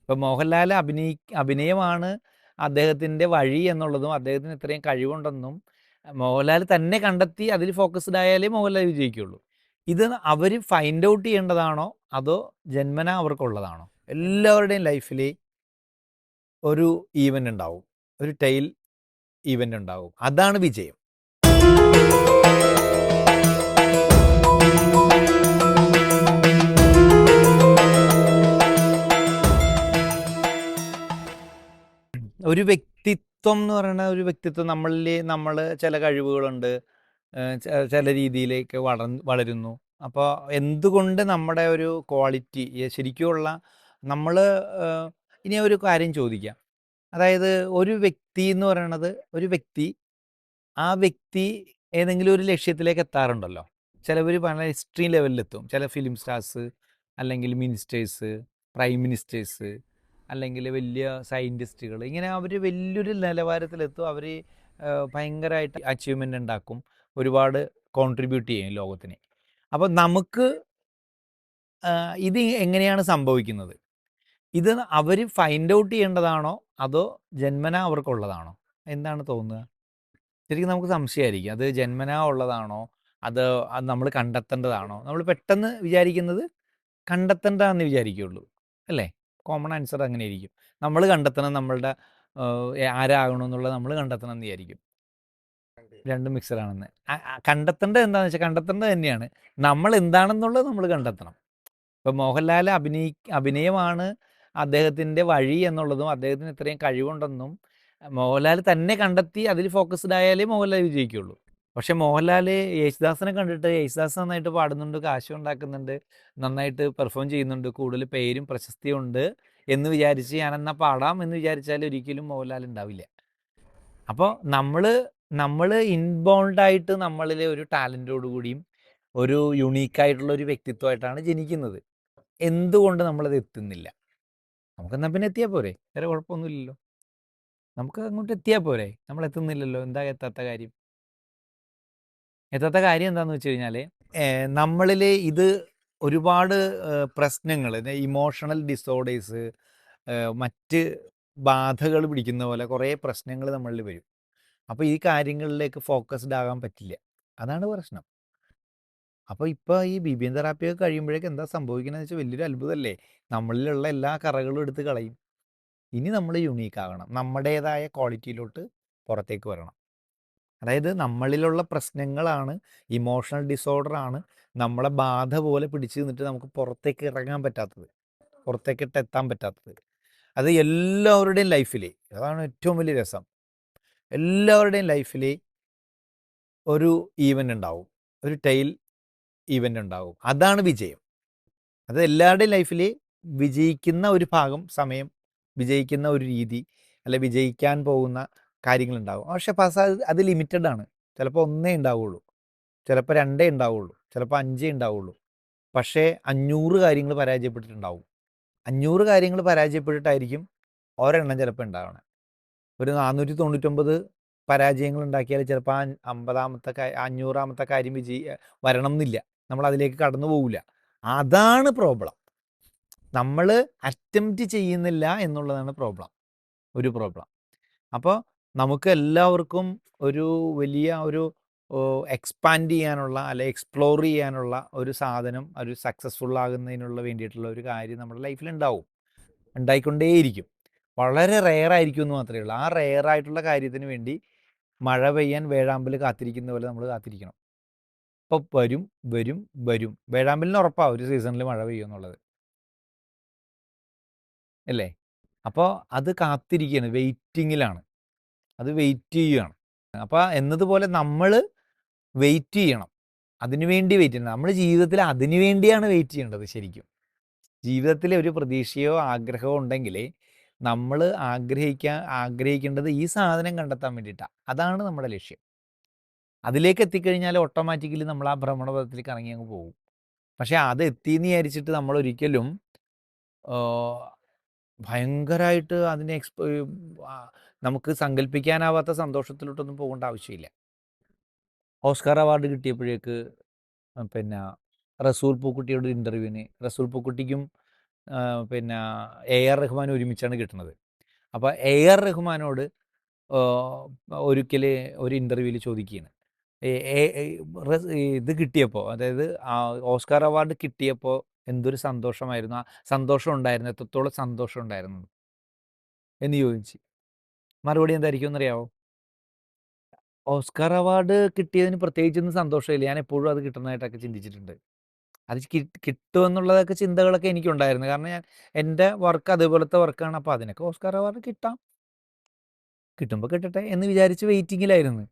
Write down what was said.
ഇപ്പം മോഹൻലാൽ അഭിനയമാണ് അദ്ദേഹത്തിൻ്റെ വഴി എന്നുള്ളതും അദ്ദേഹത്തിന് ഇത്രയും കഴിവുണ്ടെന്നും മോഹൻലാൽ തന്നെ കണ്ടെത്തി അതിൽ ഫോക്കസ്ഡ് ആയാലേ മോഹൻലാൽ വിജയിക്കുള്ളൂ. ഇത് അവർ ഫൈൻഡ് ഔട്ട് ചെയ്യേണ്ടതാണോ അതോ ജന്മനാ അവർക്കുള്ളതാണോ? എല്ലാവരുടെയും ലൈഫിൽ ഒരു ഈവൻ്റ് ഉണ്ടാവും, ഒരു ടെയിൽ ഈവൻ്റ് ഉണ്ടാവും. അതാണ് വിജയം. ഒരു വ്യക്തിത്വം എന്ന് പറയുന്ന ഒരു വ്യക്തിത്വം നമ്മളിൽ നമ്മൾ ചില കഴിവുകളുണ്ട്, ചില രീതിയിലേക്ക് വളരുന്നു. അപ്പോൾ എന്തുകൊണ്ട് നമ്മുടെ ഒരു ക്വാളിറ്റി ശരിക്കുമുള്ള നമ്മൾ ഇനി ഒരു കാര്യം ചോദിക്കാം. അതായത് ഒരു വ്യക്തി എന്ന് പറയണത് ഒരു വ്യക്തി ആ വ്യക്തി ഏതെങ്കിലും ഒരു ലക്ഷ്യത്തിലേക്ക് എത്താറുണ്ടല്ലോ. ചിലവർ പല എക്സ്ട്രീം ലെവലിലെത്തും. ചില ഫിലിം സ്റ്റാർസ്, അല്ലെങ്കിൽ മിനിസ്റ്റേഴ്സ്, പ്രൈം മിനിസ്റ്റേഴ്സ്, അല്ലെങ്കിൽ വലിയ സയൻറ്റിസ്റ്റുകൾ, ഇങ്ങനെ അവർ വലിയൊരു നിലവാരത്തിലെത്തും. അവർ ഭയങ്കരമായിട്ട് അച്ചീവ്മെൻ്റ് ഉണ്ടാക്കും, ഒരുപാട് കോൺട്രിബ്യൂട്ട് ചെയ്യും ലോകത്തിന്. അപ്പോൾ നമുക്ക് ഇത് എങ്ങനെയാണ് സംഭവിക്കുന്നത്? ഇത് അവർ ഫൈൻഡ് ഔട്ട് ചെയ്യേണ്ടതാണോ അതോ ജന്മനാ അവർക്കുള്ളതാണോ? എന്താണ് തോന്നുക? ശരിക്കും നമുക്ക് സംശയമായിരിക്കും, അത് ജന്മനാ ഉള്ളതാണോ അത് നമ്മൾ കണ്ടെത്തേണ്ടതാണോ? നമ്മൾ പെട്ടെന്ന് വിചാരിക്കുന്നത് കണ്ടെത്തേണ്ടതാണെന്ന് വിചാരിക്കുകയുള്ളൂ, അല്ലേ? കോമൺ ആൻസർ അങ്ങനെ ആയിരിക്കും. നമ്മൾ കണ്ടെത്തണം, നമ്മളുടെ ആരാകണമെന്നുള്ളത് നമ്മൾ കണ്ടെത്തണം എന്ന് വിചാരിക്കും. രണ്ടും മിക്സഡ് ആണെന്ന്. കണ്ടെത്തേണ്ടത് എന്താണെന്ന് വെച്ചാൽ കണ്ടെത്തേണ്ടത് തന്നെയാണ്. നമ്മൾ എന്താണെന്നുള്ളത് നമ്മൾ കണ്ടെത്തണം. ഇപ്പം മോഹൻലാൽ അഭിനയമാണ് അദ്ദേഹത്തിൻ്റെ വഴി എന്നുള്ളതും അദ്ദേഹത്തിന് ഇത്രയും കഴിവുണ്ടെന്നും മോഹൻലാൽ തന്നെ കണ്ടെത്തി അതിൽ ഫോക്കസ്ഡ് ആയാലേ മോഹൻലാൽ വിജയിക്കുള്ളൂ. പക്ഷെ മോഹൻലാൽ യേശുദാസിനെ കണ്ടിട്ട് യേശുദാസ് നന്നായിട്ട് പാടുന്നുണ്ട്, കാശ് ഉണ്ടാക്കുന്നുണ്ട്, നന്നായിട്ട് പെർഫോം ചെയ്യുന്നുണ്ട്, കൂടുതൽ പേരും പ്രശസ്തിയും ഉണ്ട് എന്ന് വിചാരിച്ച് ഞാനെന്നാൽ പാടാം എന്ന് വിചാരിച്ചാൽ ഒരിക്കലും മോഹൻലാൽ ഉണ്ടാവില്ല. അപ്പോൾ നമ്മൾ ഇൻബോൾഡായിട്ട് നമ്മളിലെ ഒരു ടാലൻറ്റോടു കൂടിയും ഒരു യുണീക്കായിട്ടുള്ള ഒരു വ്യക്തിത്വമായിട്ടാണ് ജനിക്കുന്നത്. എന്തുകൊണ്ട് നമ്മളത് എത്തുന്നില്ല? നമുക്കെന്നാൽ പിന്നെ എത്തിയാൽ പോരെ, വേറെ കുഴപ്പമൊന്നുമില്ലല്ലോ. നമുക്ക് അങ്ങോട്ട് എത്തിയാൽ പോരെ, നമ്മൾ എത്തുന്നില്ലല്ലോ. എന്താ എത്താത്ത കാര്യം? എത്താത്ത കാര്യം എന്താണെന്ന് വെച്ച് കഴിഞ്ഞാൽ നമ്മളിൽ ഇത് ഒരുപാട് പ്രശ്നങ്ങൾ, ഇമോഷണൽ ഡിസോർഡേഴ്സ്, മറ്റ് ബാധകൾ പിടിക്കുന്ന പോലെ കുറേ പ്രശ്നങ്ങൾ നമ്മളിൽ വരും. അപ്പോൾ ഈ കാര്യങ്ങളിലേക്ക് ഫോക്കസ്ഡ് ആകാൻ പറ്റില്ല. അതാണ് പ്രശ്നം. അപ്പോൾ ഇപ്പോൾ ഈ BBM തെറാപ്പിയൊക്കെ കഴിയുമ്പോഴേക്കും എന്താ സംഭവിക്കണമെന്ന് വെച്ചാൽ വലിയൊരു അത്ഭുതമല്ലേ. നമ്മളിലുള്ള എല്ലാ കറകളും എടുത്ത് കളയും. ഇനി നമ്മൾ യുണീക്ക് ആകണം, നമ്മുടേതായ ക്വാളിറ്റിയിലോട്ട് പുറത്തേക്ക് വരണം. അതായത് നമ്മളിലുള്ള പ്രശ്നങ്ങളാണ്, ഇമോഷണൽ ഡിസോർഡർ ആണ് നമ്മളെ ബാധ പോലെ പിടിച്ചു നിന്നിട്ട് നമുക്ക് പുറത്തേക്ക് ഇറങ്ങാൻ പറ്റാത്തത്, പുറത്തേക്കിട്ട് എത്താൻ പറ്റാത്തത്. അത് എല്ലാവരുടെയും ലൈഫിൽ, അതാണ് ഏറ്റവും വലിയ രസം, എല്ലാവരുടെയും ലൈഫിൽ ഒരു ഈവൻ്റ് ഉണ്ടാവും, ഒരു ടെയിൽ ഈവൻ്റ് ഉണ്ടാവും. അതാണ് വിജയം. അത് എല്ലാവരുടെയും ലൈഫിൽ വിജയിക്കുന്ന ഒരു ഭാഗം സമയം, വിജയിക്കുന്ന ഒരു രീതി, അല്ലെ വിജയിക്കാൻ പോകുന്ന കാര്യങ്ങളുണ്ടാവും. പക്ഷെ അത് ലിമിറ്റഡ് ആണ്. ചിലപ്പോൾ 1 ഉണ്ടാവുള്ളൂ, ചിലപ്പോൾ 2 ഉണ്ടാവുള്ളൂ, ചിലപ്പോൾ 5 ഉണ്ടാവുള്ളൂ. പക്ഷേ 500 കാര്യങ്ങൾ പരാജയപ്പെട്ടിട്ടുണ്ടാവും. 500 കാര്യങ്ങൾ പരാജയപ്പെട്ടിട്ടായിരിക്കും ഒരെണ്ണം ചിലപ്പോൾ ഉണ്ടാവണം. ഒരു 499 പരാജയങ്ങൾ ഉണ്ടാക്കിയാൽ ചിലപ്പോൾ 50ാമത്തെ 500ാമത്തെ കാര്യം വരണം എന്നില്ല. നമ്മൾ അതിലേക്ക് കടന്നു പോകില്ല. അതാണ് പ്രോബ്ലം. നമ്മൾ അറ്റംപ്റ്റ് ചെയ്യുന്നില്ല എന്നുള്ളതാണ് ഒരു പ്രോബ്ലം. അപ്പോൾ നമുക്ക് എല്ലാവർക്കും ഒരു വലിയ ഒരു എക്സ്പാൻഡ് ചെയ്യാനുള്ള, അല്ലെ എക്സ്പ്ലോർ ചെയ്യാനുള്ള ഒരു സാധനം, ഒരു സക്സസ്ഫുൾ ആകുന്നതിനുള്ള വേണ്ടിയിട്ടുള്ള ഒരു കാര്യം നമ്മുടെ ലൈഫിൽ ഉണ്ടായിക്കൊണ്ടേയിരിക്കും. വളരെ റെയറായിരിക്കും എന്ന് മാത്രമേ ഉള്ളൂ. ആ റെയറായിട്ടുള്ള കാര്യത്തിന് വേണ്ടി മഴ പെയ്യാൻ വേഴാമ്പൽ കാത്തിരിക്കുന്ന പോലെ നമ്മൾ കാത്തിരിക്കണം. അപ്പോൾ വരും വരും വരും. വേഴാമ്പലിന് ഉറപ്പാണ് ഒരു സീസണിൽ മഴ പെയ്യും എന്നുള്ളത്, അല്ലേ? അപ്പോൾ അത് കാത്തിരിക്കുകയാണ്, വെയിറ്റിങ്ങിലാണ്, അത് വെയിറ്റ് ചെയ്യുകയാണ്. അപ്പോൾ എന്നതുപോലെ നമ്മൾ വെയിറ്റ് ചെയ്യണം, അതിനുവേണ്ടി വെയിറ്റ് ചെയ്യണം. നമ്മൾ ജീവിതത്തിൽ അതിനു വേണ്ടിയാണ് വെയിറ്റ് ചെയ്യേണ്ടത്. ശരിക്കും ജീവിതത്തിൽ ഒരു പ്രതീക്ഷയോ ആഗ്രഹമോ ഉണ്ടെങ്കിൽ നമ്മൾ ആഗ്രഹിക്കേണ്ടത് ഈ സാധനം കണ്ടെത്താൻ വേണ്ടിയിട്ടാണ്. അതാണ് നമ്മുടെ ലക്ഷ്യം. അതിലേക്ക് എത്തിക്കഴിഞ്ഞാൽ ഓട്ടോമാറ്റിക്കലി നമ്മൾ ആ ഭ്രമണപഥത്തിലേക്ക് ഇറങ്ങി അങ്ങ് പോകും. പക്ഷേ അത് എത്തിയെന്ന് വിചാരിച്ചിട്ട് നമ്മൾ ഒരിക്കലും ഭയങ്കരമായിട്ട് അതിനെ നമുക്ക് സങ്കല്പിക്കാനാവാത്ത സന്തോഷത്തിലോട്ടൊന്നും പോകേണ്ട ആവശ്യമില്ല. ഓസ്കാർ അവാർഡ് കിട്ടിയപ്പോഴേക്ക് പിന്നെ റസൂൽ പൂക്കുട്ടിയുടെ ഇൻ്റർവ്യൂവിന് റസൂൽ പൂക്കുട്ടിക്കും പിന്നെ എ.ആർ. റഹ്മാൻ ഒരുമിച്ചാണ് കിട്ടുന്നത്. അപ്പോൾ എ.ആർ. റഹ്മാനോട് ഒരിക്കൽ ഒരു ഇൻ്റർവ്യൂവിൽ ചോദിക്കുകയാണ്. എ എ എ റസ് ഇത് കിട്ടിയപ്പോൾ, അതായത് ഓസ്കാർ അവാർഡ് കിട്ടിയപ്പോൾ എന്തൊരു സന്തോഷമായിരുന്നു, ആ സന്തോഷം ഉണ്ടായിരുന്നു, എത്രത്തോളം സന്തോഷം ഉണ്ടായിരുന്നു എന്ന് ചോദിച്ച്. മറുപടി എന്തായിരിക്കും എന്നറിയാവോ? ഓസ്കാർ അവാർഡ് കിട്ടിയതിന് പ്രത്യേകിച്ചൊന്നും സന്തോഷമില്ല. ഞാൻ എപ്പോഴും അത് കിട്ടുന്നതായിട്ടൊക്കെ ചിന്തിച്ചിട്ടുണ്ട്. അത് കിട്ടുമെന്നുള്ളതൊക്കെ ചിന്തകളൊക്കെ എനിക്കുണ്ടായിരുന്നു. കാരണം എൻ്റെ വർക്ക് അതുപോലത്തെ വർക്കാണ്. അപ്പോൾ അതിനൊക്കെ ഓസ്കാർ അവാർഡ് കിട്ടാം. കിട്ടുമ്പോൾ കിട്ടട്ടെ എന്ന് വിചാരിച്ച് വെയിറ്റിങ്ങിലായിരുന്നു.